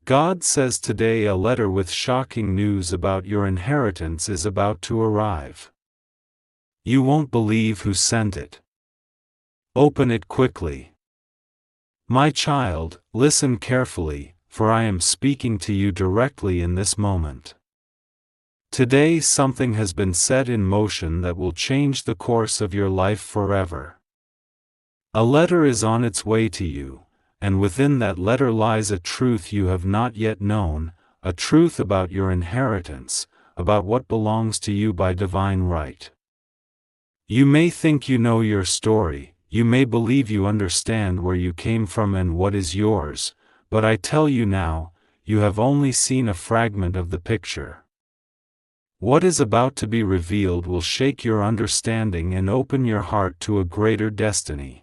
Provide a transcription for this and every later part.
God says today a letter with shocking news about your inheritance is about to arrive. You won't believe who sent it. Open it quickly. My child, listen carefully, for I am speaking to you directly in this moment. Today something has been set in motion that will change the course of your life forever. A letter is on its way to you, and within that letter lies a truth you have not yet known, a truth about your inheritance, about what belongs to you by divine right. You may think you know your story, you may believe you understand where you came from and what is yours, but I tell you now, you have only seen a fragment of the picture. What is about to be revealed will shake your understanding and open your heart to a greater destiny.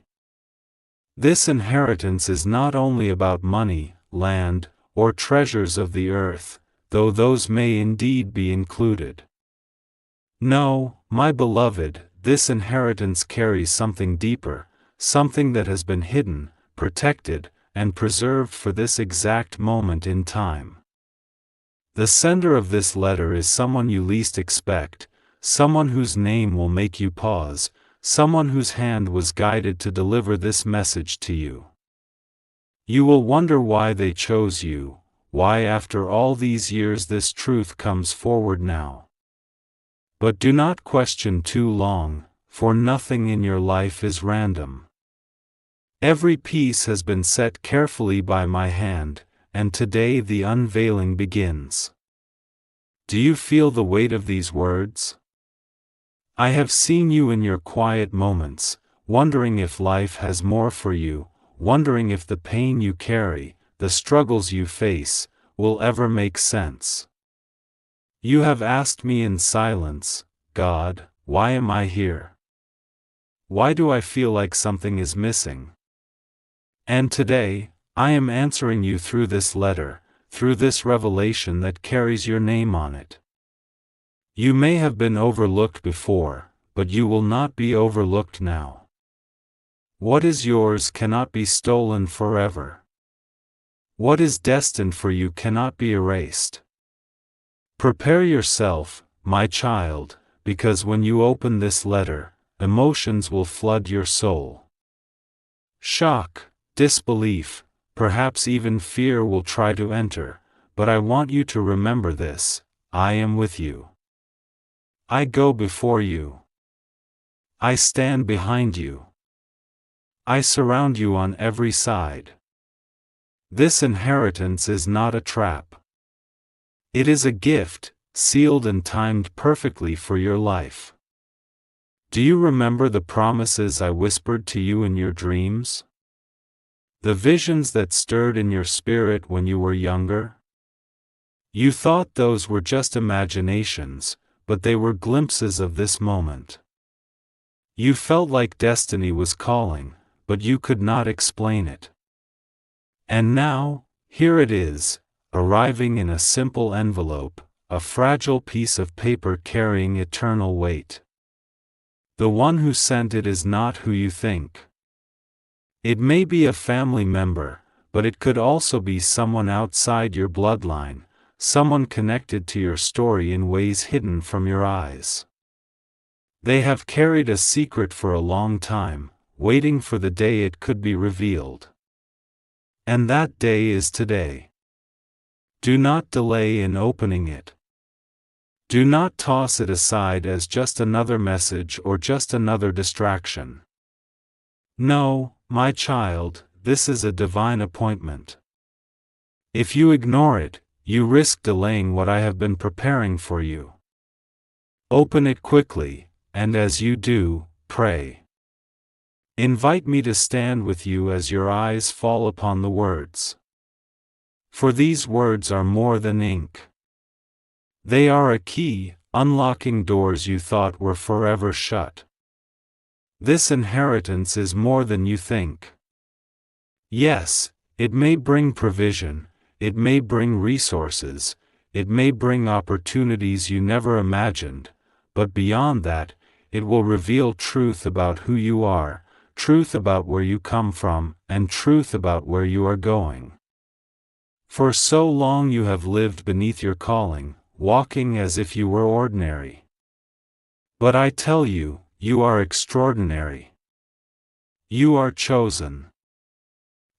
This inheritance is not only about money, land, or treasures of the earth, though those may indeed be included. No, my beloved, this inheritance carries something deeper, something that has been hidden, protected, and preserved for this exact moment in time. The sender of this letter is someone you least expect, someone whose name will make you pause, someone whose hand was guided to deliver this message to you. You will wonder why they chose you, why after all these years this truth comes forward now. But do not question too long, for nothing in your life is random. Every piece has been set carefully by my hand, and today the unveiling begins. Do you feel the weight of these words? I have seen you in your quiet moments, wondering if life has more for you, wondering if the pain you carry, the struggles you face, will ever make sense. You have asked me in silence, God, why am I here? Why do I feel like something is missing? And today, I am answering you through this letter, through this revelation that carries your name on it. You may have been overlooked before, but you will not be overlooked now. What is yours cannot be stolen forever. What is destined for you cannot be erased. Prepare yourself, my child, because when you open this letter, emotions will flood your soul. Shock, disbelief, perhaps even fear will try to enter, but I want you to remember this: I am with you. I go before you. I stand behind you. I surround you on every side. This inheritance is not a trap. It is a gift, sealed and timed perfectly for your life. Do you remember the promises I whispered to you in your dreams? The visions that stirred in your spirit when you were younger? You thought those were just imaginations, but they were glimpses of this moment. You felt like destiny was calling, but you could not explain it. And now, here it is, arriving in a simple envelope, a fragile piece of paper carrying eternal weight. The one who sent it is not who you think. It may be a family member, but it could also be someone outside your bloodline, someone connected to your story in ways hidden from your eyes. They have carried a secret for a long time, waiting for the day it could be revealed. And that day is today. Do not delay in opening it. Do not toss it aside as just another message or just another distraction. No, my child, this is a divine appointment. If you ignore it, you risk delaying what I have been preparing for you. Open it quickly, and as you do, pray. Invite me to stand with you as your eyes fall upon the words. For these words are more than ink. They are a key, unlocking doors you thought were forever shut. This inheritance is more than you think. Yes, it may bring provision, it may bring resources, it may bring opportunities you never imagined, but beyond that, it will reveal truth about who you are, truth about where you come from, and truth about where you are going. For so long you have lived beneath your calling, walking as if you were ordinary. But I tell you, you are extraordinary. You are chosen.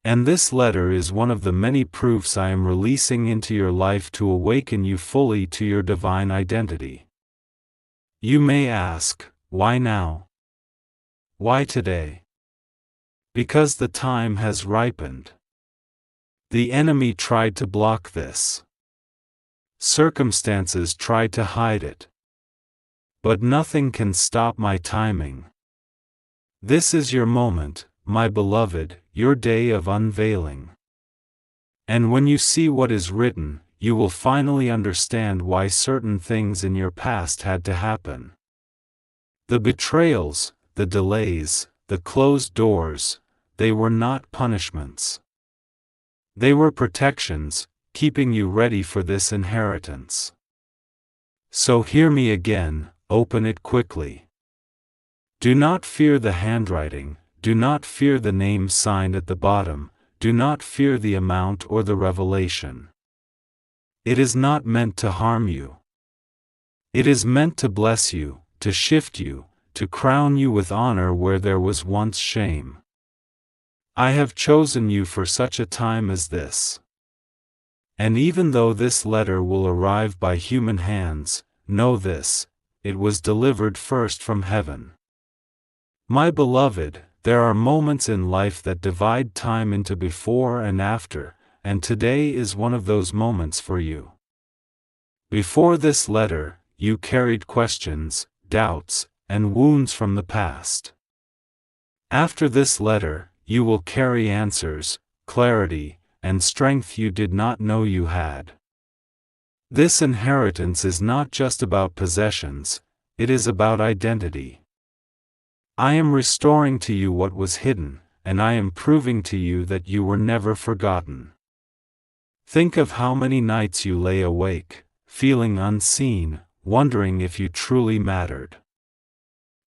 And this letter is one of the many proofs I am releasing into your life to awaken you fully to your divine identity. You may ask, why now? Why today? Because the time has ripened. The enemy tried to block this. Circumstances tried to hide it. But nothing can stop my timing. This is your moment, my beloved, your day of unveiling. And when you see what is written, you will finally understand why certain things in your past had to happen. The betrayals, the delays, the closed doors, they were not punishments. They were protections, keeping you ready for this inheritance. So hear me again, open it quickly. Do not fear the handwriting, do not fear the name signed at the bottom, do not fear the amount or the revelation. It is not meant to harm you. It is meant to bless you, to shift you, to crown you with honor where there was once shame. I have chosen you for such a time as this. And even though this letter will arrive by human hands, know this, it was delivered first from heaven. My beloved, there are moments in life that divide time into before and after, and today is one of those moments for you. Before this letter, you carried questions, doubts, and wounds from the past. After this letter, you will carry answers, clarity, and strength you did not know you had. This inheritance is not just about possessions, it is about identity. I am restoring to you what was hidden, and I am proving to you that you were never forgotten. Think of how many nights you lay awake, feeling unseen, wondering if you truly mattered.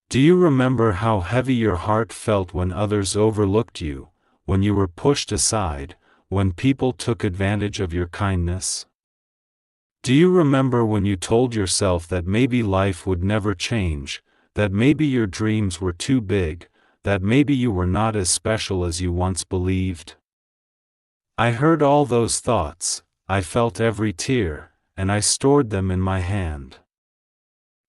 Do you remember how heavy your heart felt when others overlooked you, when you were pushed aside, when people took advantage of your kindness? Do you remember when you told yourself that maybe life would never change, that maybe your dreams were too big, that maybe you were not as special as you once believed? I heard all those thoughts, I felt every tear, and I stored them in my hand.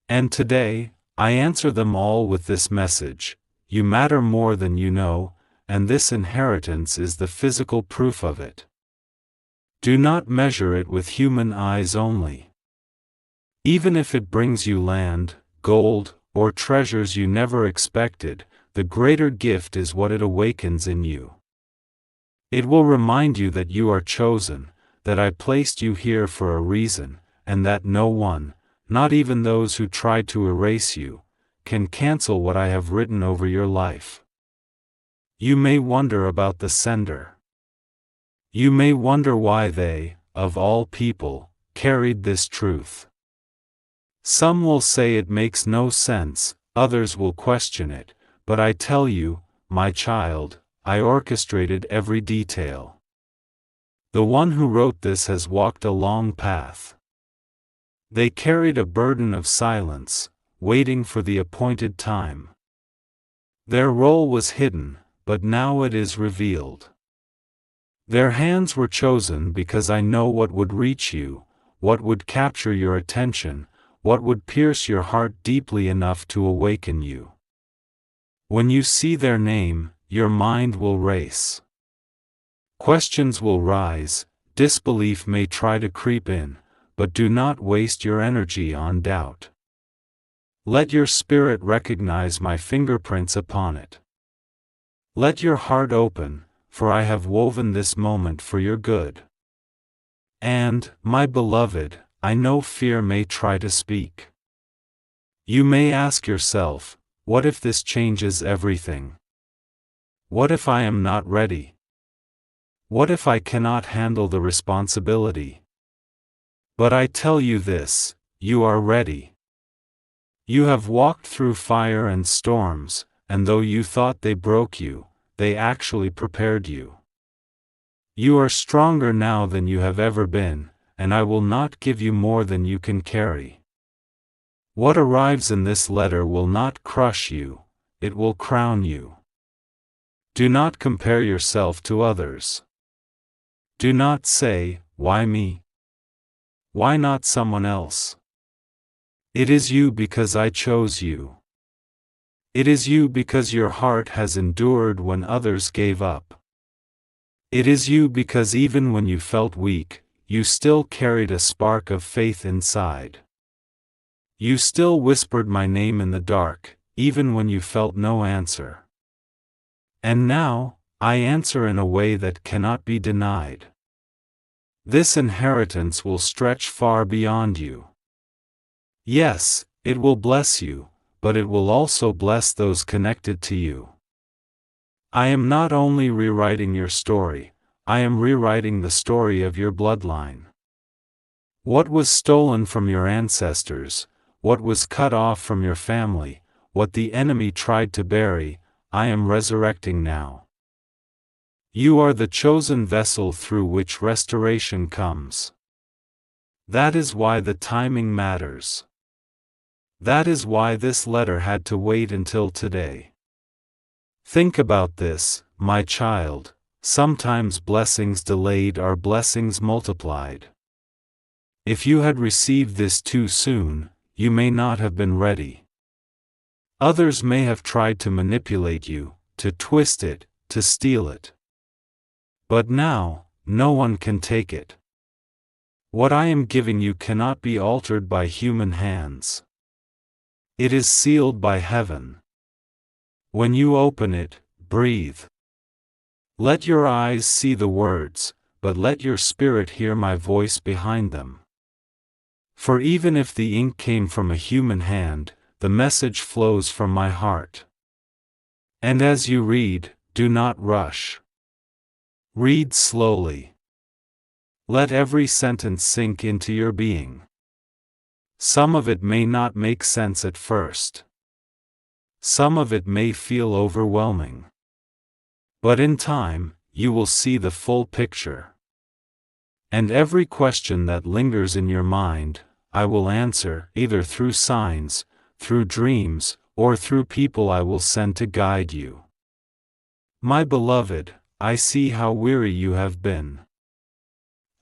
And today, I answer them all with this message: you matter more than you know, and this inheritance is the physical proof of it. Do not measure it with human eyes only. Even if it brings you land, gold, or treasures you never expected, the greater gift is what it awakens in you. It will remind you that you are chosen, that I placed you here for a reason, and that no one, not even those who tried to erase you, can cancel what I have written over your life. You may wonder about the sender. You may wonder why they, of all people, carried this truth. Some will say it makes no sense, others will question it, but I tell you, my child, I orchestrated every detail. The one who wrote this has walked a long path. They carried a burden of silence, waiting for the appointed time. Their role was hidden, but now it is revealed. Their hands were chosen because I know what would reach you, what would capture your attention, what would pierce your heart deeply enough to awaken you. When you see their name, your mind will race. Questions will rise, disbelief may try to creep in, but do not waste your energy on doubt. Let your spirit recognize my fingerprints upon it. Let your heart open, for I have woven this moment for your good. And, my beloved, I know fear may try to speak. You may ask yourself, what if this changes everything? What if I am not ready? What if I cannot handle the responsibility? But I tell you this, you are ready. You have walked through fire and storms, and though you thought they broke you, they actually prepared you. You are stronger now than you have ever been, and I will not give you more than you can carry. What arrives in this letter will not crush you, it will crown you. Do not compare yourself to others. Do not say, "Why me? Why not someone else?" It is you because I chose you. It is you because your heart has endured when others gave up. It is you because even when you felt weak, you still carried a spark of faith inside. You still whispered my name in the dark, even when you felt no answer. And now, I answer in a way that cannot be denied. This inheritance will stretch far beyond you. Yes, it will bless you, but it will also bless those connected to you. I am not only rewriting your story, I am rewriting the story of your bloodline. What was stolen from your ancestors, what was cut off from your family, what the enemy tried to bury, I am resurrecting now. You are the chosen vessel through which restoration comes. That is why the timing matters. That is why this letter had to wait until today. Think about this, my child, sometimes blessings delayed are blessings multiplied. If you had received this too soon, you may not have been ready. Others may have tried to manipulate you, to twist it, to steal it. But now, no one can take it. What I am giving you cannot be altered by human hands. It is sealed by heaven. When you open it, breathe. Let your eyes see the words, but let your spirit hear my voice behind them. For even if the ink came from a human hand, the message flows from my heart. And as you read, do not rush. Read slowly. Let every sentence sink into your being. Some of it may not make sense at first. Some of it may feel overwhelming. But in time, you will see the full picture. And every question that lingers in your mind, I will answer, either through signs, through dreams, or through people I will send to guide you. My beloved, I see how weary you have been.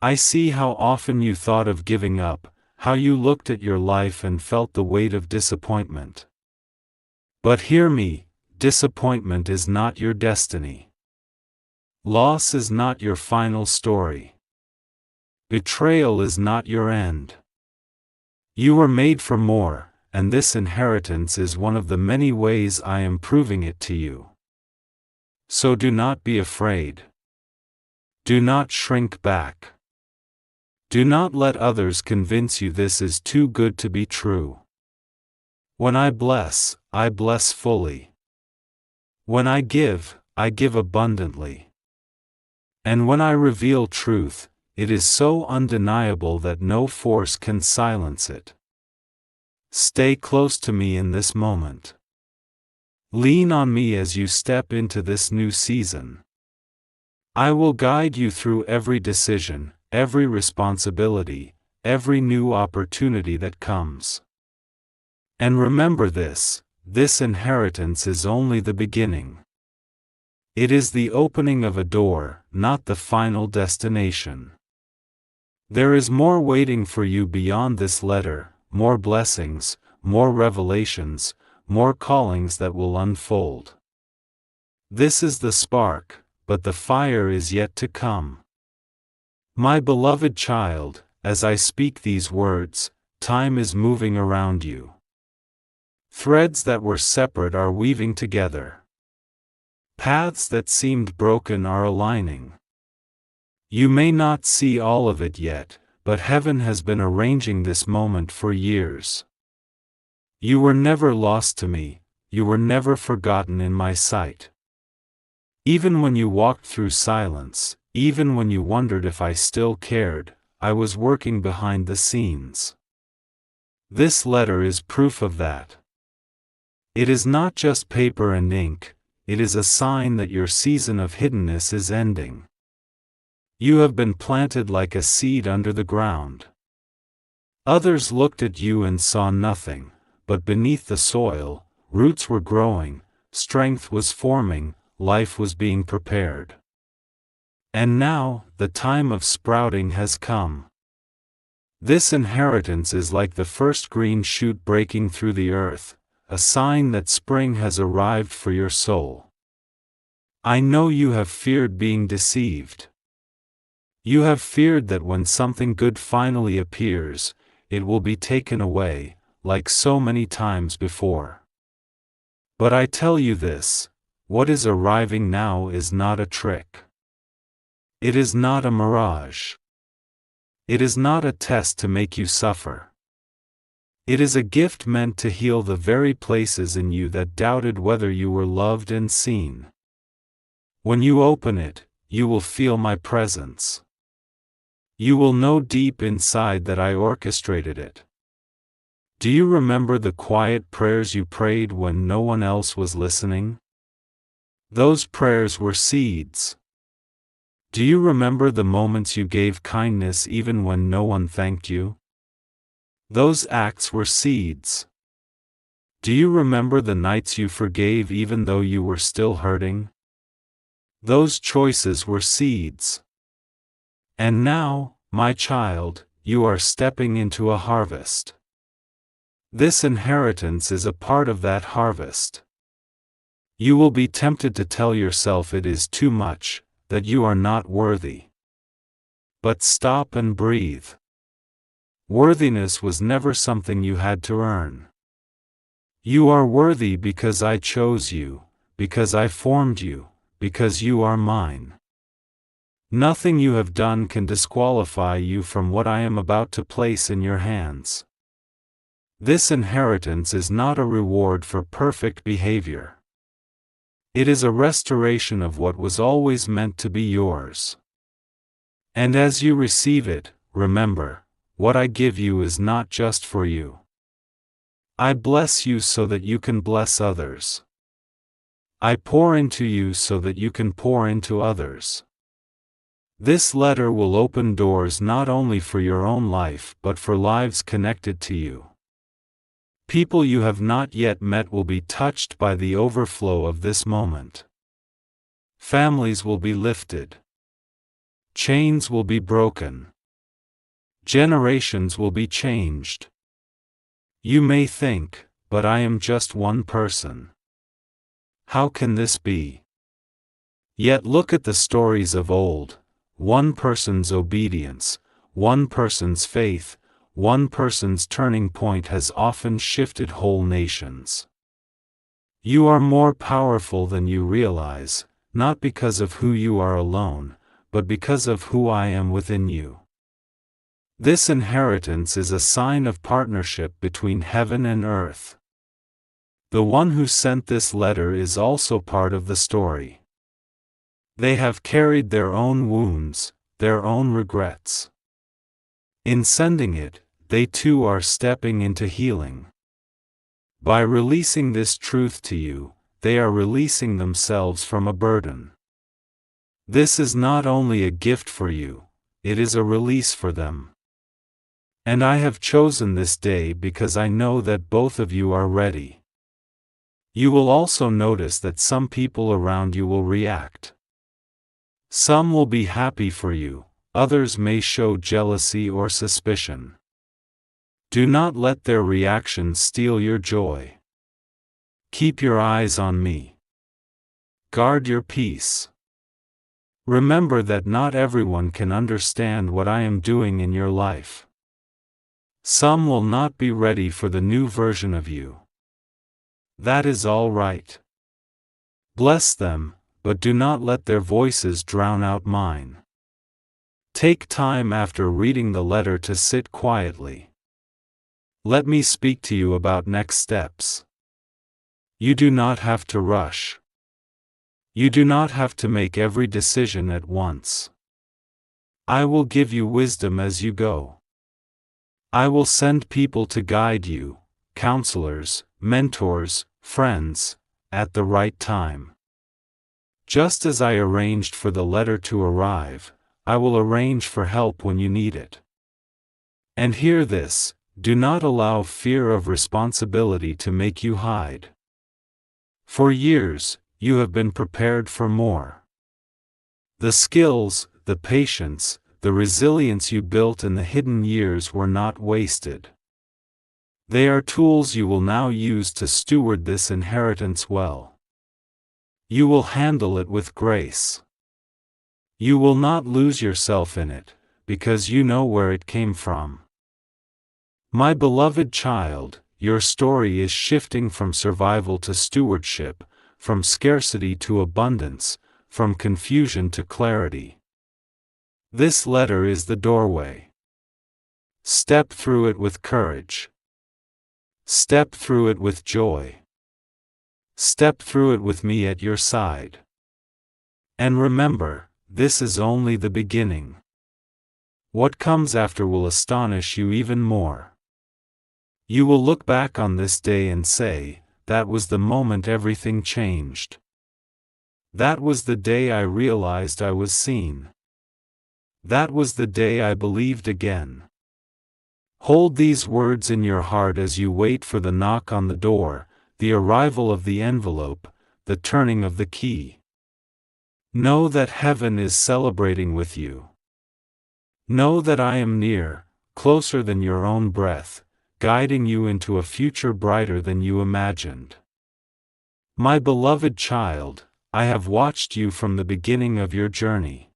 I see how often you thought of giving up, how you looked at your life and felt the weight of disappointment. But hear me, disappointment is not your destiny. Loss is not your final story. Betrayal is not your end. You were made for more, and this inheritance is one of the many ways I am proving it to you. So do not be afraid. Do not shrink back. Do not let others convince you this is too good to be true. When I bless fully. When I give abundantly. And when I reveal truth, it is so undeniable that no force can silence it. Stay close to me in this moment. Lean on me as you step into this new season. I will guide you through every decision, every responsibility, every new opportunity that comes. And remember this inheritance is only the beginning. It is the opening of a door, not the final destination. There is more waiting for you beyond this letter, more blessings, more revelations, more callings that will unfold. This is the spark, but the fire is yet to come. My beloved child, as I speak these words, time is moving around you. Threads that were separate are weaving together. Paths that seemed broken are aligning. You may not see all of it yet, but heaven has been arranging this moment for years. You were never lost to me, you were never forgotten in my sight. Even when you walked through silence, even when you wondered if I still cared, I was working behind the scenes. This letter is proof of that. It is not just paper and ink, it is a sign that your season of hiddenness is ending. You have been planted like a seed under the ground. Others looked at you and saw nothing, but beneath the soil, roots were growing, strength was forming, life was being prepared. And now, the time of sprouting has come. This inheritance is like the first green shoot breaking through the earth, a sign that spring has arrived for your soul. I know you have feared being deceived. You have feared that when something good finally appears, it will be taken away, like so many times before. But I tell you this, what is arriving now is not a trick. It is not a mirage. It is not a test to make you suffer. It is a gift meant to heal the very places in you that doubted whether you were loved and seen. When you open it, you will feel my presence. You will know deep inside that I orchestrated it. Do you remember the quiet prayers you prayed when no one else was listening? Those prayers were seeds. Do you remember the moments you gave kindness even when no one thanked you? Those acts were seeds. Do you remember the nights you forgave even though you were still hurting? Those choices were seeds. And now, my child, you are stepping into a harvest. This inheritance is a part of that harvest. You will be tempted to tell yourself it is too much, that you are not worthy. But stop and breathe. Worthiness was never something you had to earn. You are worthy because I chose you, because I formed you, because you are mine. Nothing you have done can disqualify you from what I am about to place in your hands. This inheritance is not a reward for perfect behavior. It is a restoration of what was always meant to be yours. And as you receive it, remember, what I give you is not just for you. I bless you so that you can bless others. I pour into you so that you can pour into others. This letter will open doors not only for your own life but for lives connected to you. People you have not yet met will be touched by the overflow of this moment. Families will be lifted. Chains will be broken. Generations will be changed. You may think, but I am just one person. How can this be? Yet look at the stories of old. One person's obedience, one person's faith, one person's turning point has often shifted whole nations. You are more powerful than you realize, not because of who you are alone, but because of who I am within you. This inheritance is a sign of partnership between heaven and earth. The one who sent this letter is also part of the story. They have carried their own wounds, their own regrets. In sending it, they too are stepping into healing. By releasing this truth to you, they are releasing themselves from a burden. This is not only a gift for you, it is a release for them. And I have chosen this day because I know that both of you are ready. You will also notice that some people around you will react. Some will be happy for you, others may show jealousy or suspicion. Do not let their reactions steal your joy. Keep your eyes on me. Guard your peace. Remember that not everyone can understand what I am doing in your life. Some will not be ready for the new version of you. That is all right. Bless them, but do not let their voices drown out mine. Take time after reading the letter to sit quietly. Let me speak to you about next steps. You do not have to rush. You do not have to make every decision at once. I will give you wisdom as you go. I will send people to guide you, counselors, mentors, friends, at the right time. Just as I arranged for the letter to arrive, I will arrange for help when you need it. And hear this, do not allow fear of responsibility to make you hide. For years, you have been prepared for more. The skills, the patience, the resilience you built in the hidden years were not wasted. They are tools you will now use to steward this inheritance well. You will handle it with grace. You will not lose yourself in it, because you know where it came from. My beloved child, your story is shifting from survival to stewardship, from scarcity to abundance, from confusion to clarity. This letter is the doorway. Step through it with courage. Step through it with joy. Step through it with me at your side. And remember, this is only the beginning. What comes after will astonish you even more. You will look back on this day and say, that was the moment everything changed. That was the day I realized I was seen. That was the day I believed again. Hold these words in your heart as you wait for the knock on the door, the arrival of the envelope, the turning of the key. Know that heaven is celebrating with you. Know that I am near, closer than your own breath, guiding you into a future brighter than you imagined. My beloved child, I have watched you from the beginning of your journey.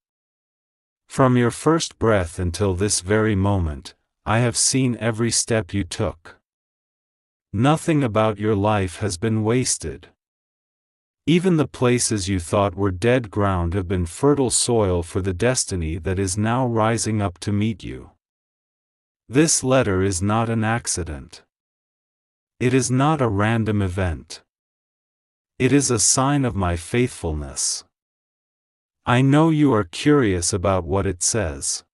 From your first breath until this very moment, I have seen every step you took. Nothing about your life has been wasted. Even the places you thought were dead ground have been fertile soil for the destiny that is now rising up to meet you. This letter is not an accident. It is not a random event. It is a sign of my faithfulness. I know you are curious about what it says.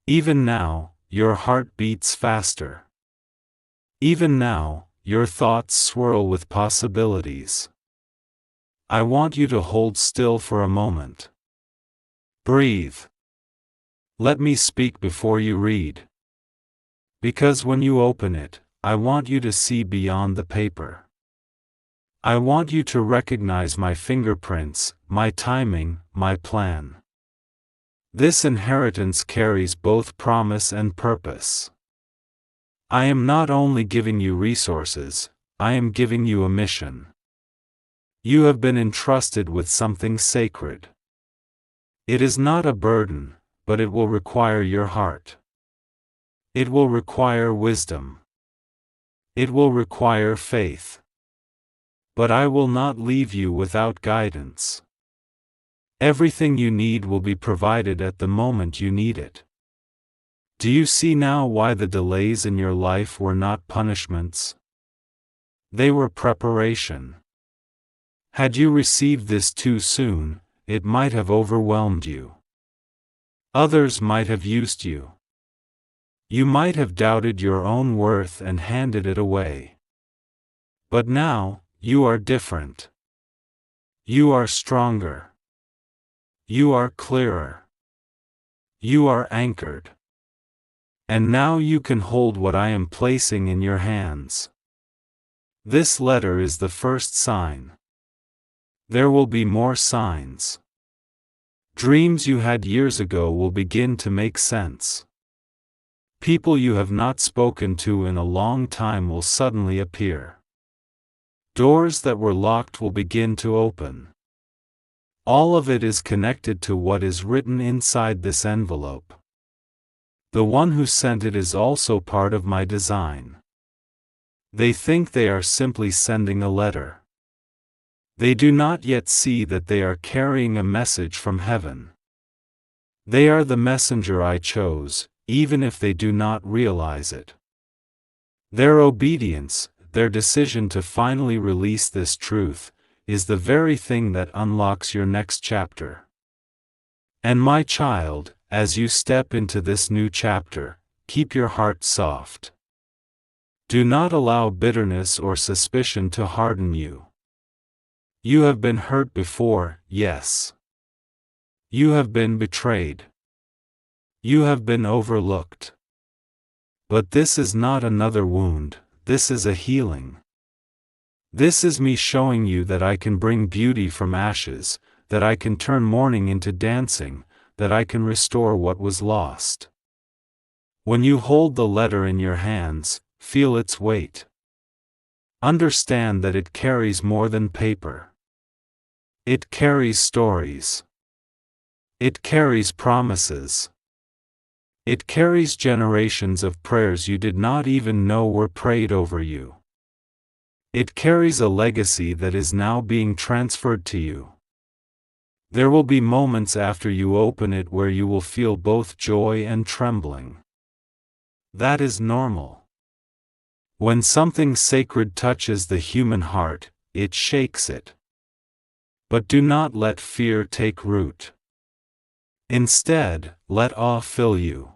Even now, your heart beats faster. Even now, your thoughts swirl with possibilities. I want you to hold still for a moment. Breathe. Let me speak before you read. Because when you open it, I want you to see beyond the paper. I want you to recognize my fingerprints, my timing, my plan. This inheritance carries both promise and purpose. I am not only giving you resources, I am giving you a mission. You have been entrusted with something sacred. It is not a burden, but it will require your heart. It will require wisdom. It will require faith. But I will not leave you without guidance. Everything you need will be provided at the moment you need it. Do you see now why the delays in your life were not punishments? They were preparation. Had you received this too soon, it might have overwhelmed you. Others might have used you. You might have doubted your own worth and handed it away. But now, you are different. You are stronger. You are clearer. You are anchored. And now you can hold what I am placing in your hands. This letter is the first sign. There will be more signs. Dreams you had years ago will begin to make sense. People you have not spoken to in a long time will suddenly appear. Doors that were locked will begin to open. All of it is connected to what is written inside this envelope. The one who sent it is also part of my design. They think they are simply sending a letter. They do not yet see that they are carrying a message from heaven. They are the messenger I chose, even if they do not realize it. Their obedience, their decision to finally release this truth, is the very thing that unlocks your next chapter. And my child, as you step into this new chapter, keep your heart soft. Do not allow bitterness or suspicion to harden you. You have been hurt before, yes. You have been betrayed. You have been overlooked. But this is not another wound, this is a healing. This is me showing you that I can bring beauty from ashes, that I can turn mourning into dancing, that I can restore what was lost. When you hold the letter in your hands, feel its weight. Understand that it carries more than paper. It carries stories. It carries promises. It carries generations of prayers you did not even know were prayed over you. It carries a legacy that is now being transferred to you. There will be moments after you open it where you will feel both joy and trembling. That is normal. When something sacred touches the human heart, it shakes it. But do not let fear take root. Instead, let awe fill you.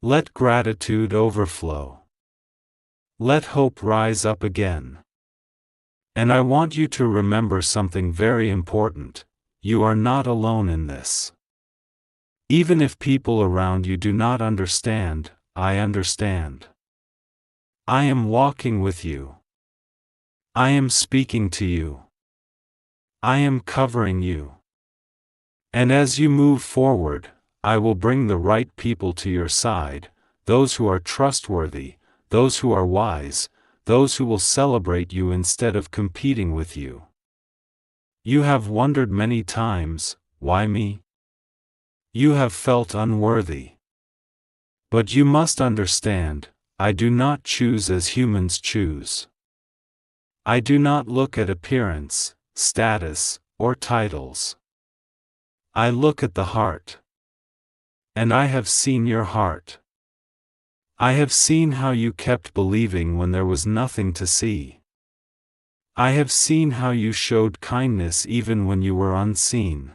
Let gratitude overflow. Let hope rise up again. And I want you to remember something very important: you are not alone in this. Even if people around you do not understand, I understand. I am walking with you. I am speaking to you. I am covering you. And as you move forward, I will bring the right people to your side, those who are trustworthy, those who are wise, those who will celebrate you instead of competing with you. You have wondered many times, why me? You have felt unworthy. But you must understand, I do not choose as humans choose. I do not look at appearance, status, or titles. I look at the heart. And I have seen your heart. I have seen how you kept believing when there was nothing to see. I have seen how you showed kindness even when you were unseen.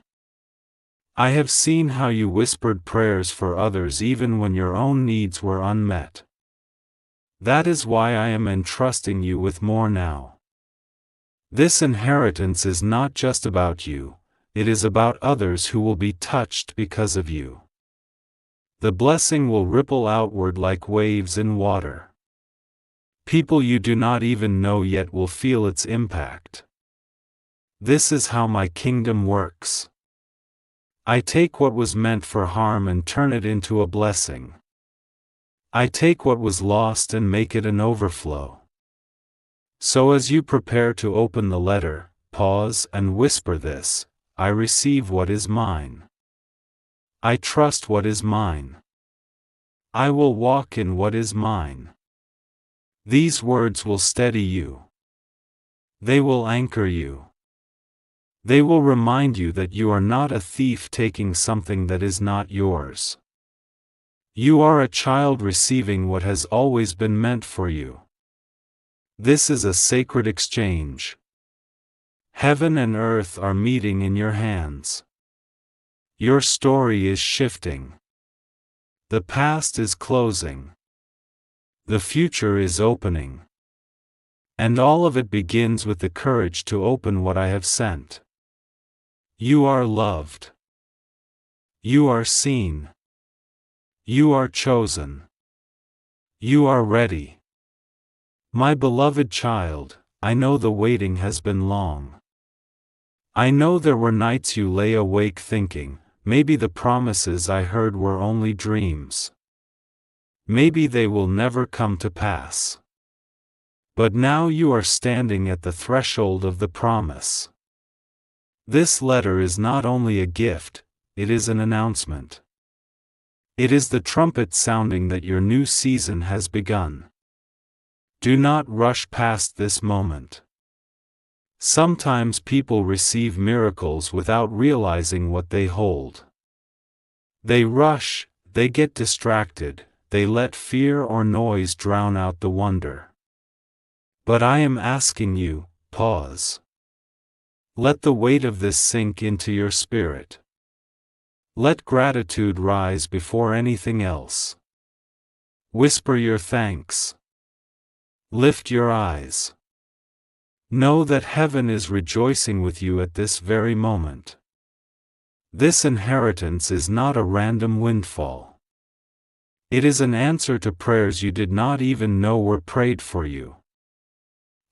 I have seen how you whispered prayers for others even when your own needs were unmet. That is why I am entrusting you with more now. This inheritance is not just about you, it is about others who will be touched because of you. The blessing will ripple outward like waves in water. People you do not even know yet will feel its impact. This is how my kingdom works. I take what was meant for harm and turn it into a blessing. I take what was lost and make it an overflow. So as you prepare to open the letter, pause and whisper this: I receive what is mine. I trust what is mine. I will walk in what is mine. These words will steady you. They will anchor you. They will remind you that you are not a thief taking something that is not yours. You are a child receiving what has always been meant for you. This is a sacred exchange. Heaven and earth are meeting in your hands. Your story is shifting. The past is closing. The future is opening. And all of it begins with the courage to open what I have sent. You are loved. You are seen. You are chosen. You are ready. My beloved child, I know the waiting has been long. I know there were nights you lay awake thinking, maybe the promises I heard were only dreams. Maybe they will never come to pass. But now you are standing at the threshold of the promise. This letter is not only a gift, it is an announcement. It is the trumpet sounding that your new season has begun. Do not rush past this moment. Sometimes people receive miracles without realizing what they hold. They rush, they get distracted, they let fear or noise drown out the wonder. But I am asking you, pause. Let the weight of this sink into your spirit. Let gratitude rise before anything else. Whisper your thanks. Lift your eyes. Know that heaven is rejoicing with you at this very moment. This inheritance is not a random windfall. It is an answer to prayers you did not even know were prayed for you.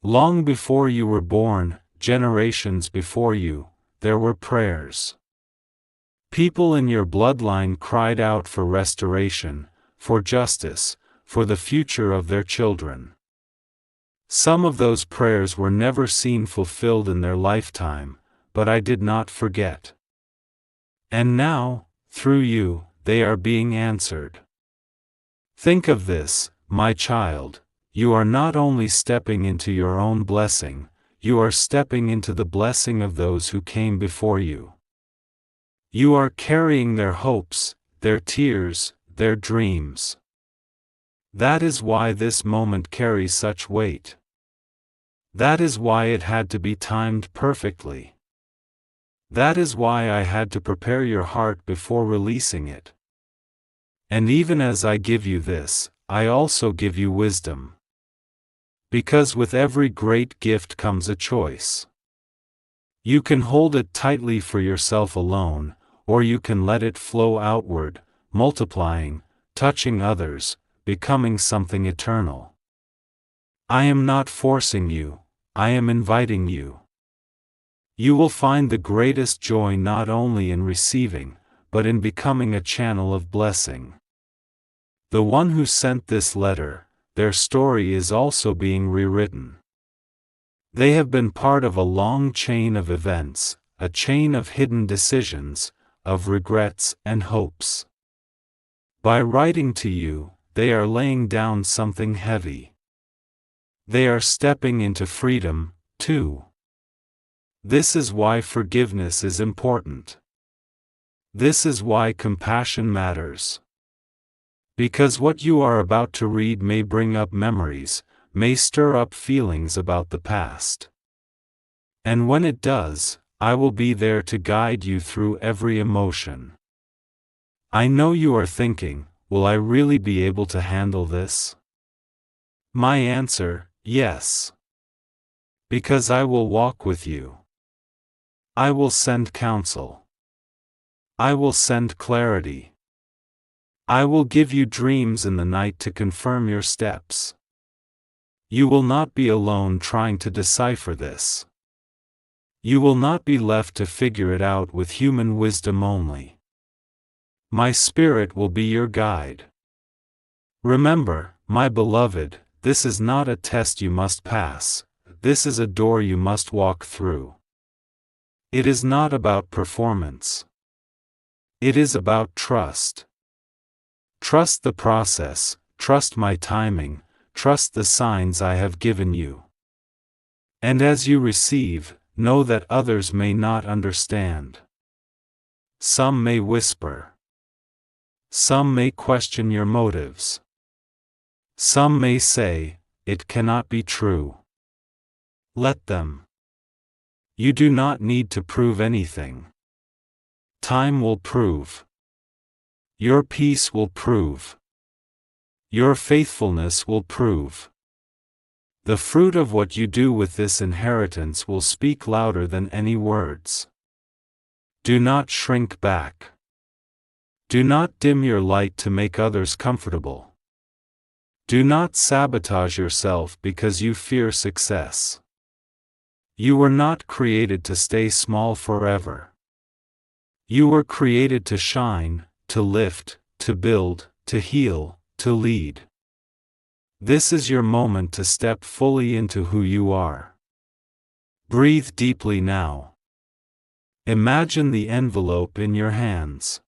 Long before you were born, generations before you, there were prayers. People in your bloodline cried out for restoration, for justice, for the future of their children. Some of those prayers were never seen fulfilled in their lifetime, but I did not forget. And now, through you, they are being answered. Think of this, my child, you are not only stepping into your own blessing, you are stepping into the blessing of those who came before you. You are carrying their hopes, their tears, their dreams. That is why this moment carries such weight. That is why it had to be timed perfectly. That is why I had to prepare your heart before releasing it. And even as I give you this, I also give you wisdom. Because with every great gift comes a choice. You can hold it tightly for yourself alone, or you can let it flow outward, multiplying, touching others, becoming something eternal. I am not forcing you, I am inviting you. You will find the greatest joy not only in receiving, but in becoming a channel of blessing. The one who sent this letter, their story is also being rewritten. They have been part of a long chain of events, a chain of hidden decisions, of regrets and hopes. By writing to you, they are laying down something heavy. They are stepping into freedom, too. This is why forgiveness is important. This is why compassion matters. Because what you are about to read may bring up memories, may stir up feelings about the past. And when it does, I will be there to guide you through every emotion. I know you are thinking, will I really be able to handle this? My answer, yes. Because I will walk with you. I will send counsel. I will send clarity. I will give you dreams in the night to confirm your steps. You will not be alone trying to decipher this. You will not be left to figure it out with human wisdom only. My spirit will be your guide. Remember, my beloved, this is not a test you must pass, this is a door you must walk through. It is not about performance. It is about trust. Trust the process, trust my timing, trust the signs I have given you. And as you receive, know that others may not understand. Some may whisper. Some may question your motives. Some may say, it cannot be true. Let them. You do not need to prove anything. Time will prove. Your peace will prove. Your faithfulness will prove. The fruit of what you do with this inheritance will speak louder than any words. Do not shrink back. Do not dim your light to make others comfortable. Do not sabotage yourself because you fear success. You were not created to stay small forever. You were created to shine, to lift, to build, to heal, to lead. This is your moment to step fully into who you are. Breathe deeply now. Imagine the envelope in your hands.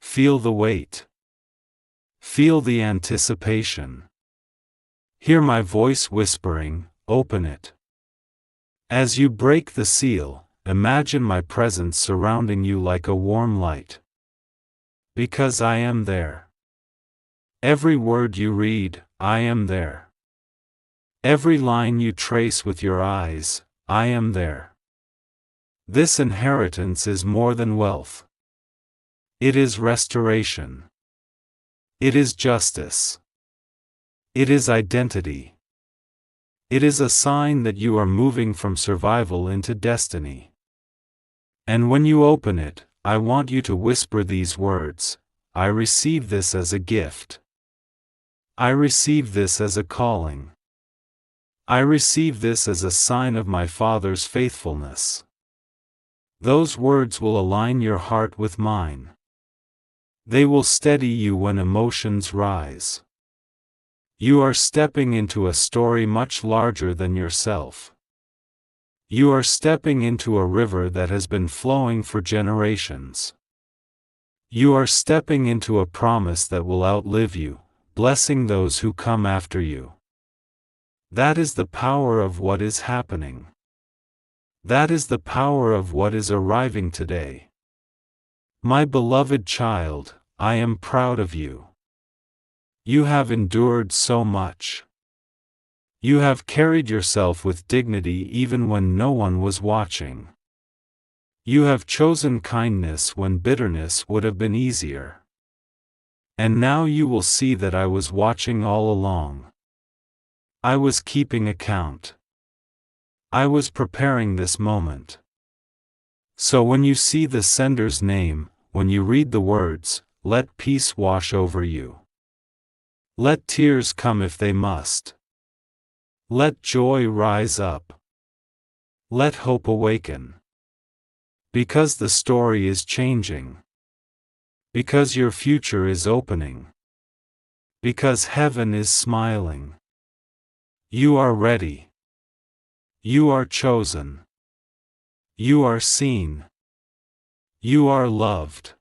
Feel the weight. Feel the anticipation. Hear my voice whispering, open it. As you break the seal, imagine my presence surrounding you like a warm light. Because I am there. Every word you read, I am there. Every line you trace with your eyes, I am there. This inheritance is more than wealth. It is restoration. It is justice. It is identity. It is a sign that you are moving from survival into destiny. And when you open it, I want you to whisper these words: I receive this as a gift. I receive this as a calling. I receive this as a sign of my Father's faithfulness. Those words will align your heart with mine. They will steady you when emotions rise. You are stepping into a story much larger than yourself. You are stepping into a river that has been flowing for generations. You are stepping into a promise that will outlive you, blessing those who come after you. That is the power of what is happening. That is the power of what is arriving today. My beloved child, I am proud of you. You have endured so much. You have carried yourself with dignity even when no one was watching. You have chosen kindness when bitterness would have been easier. And now you will see that I was watching all along. I was keeping account. I was preparing this moment. So when you see the sender's name, when you read the words, let peace wash over you. Let tears come if they must. Let joy rise up. Let hope awaken. Because the story is changing. Because your future is opening. Because heaven is smiling. You are ready. You are chosen. You are seen. You are loved.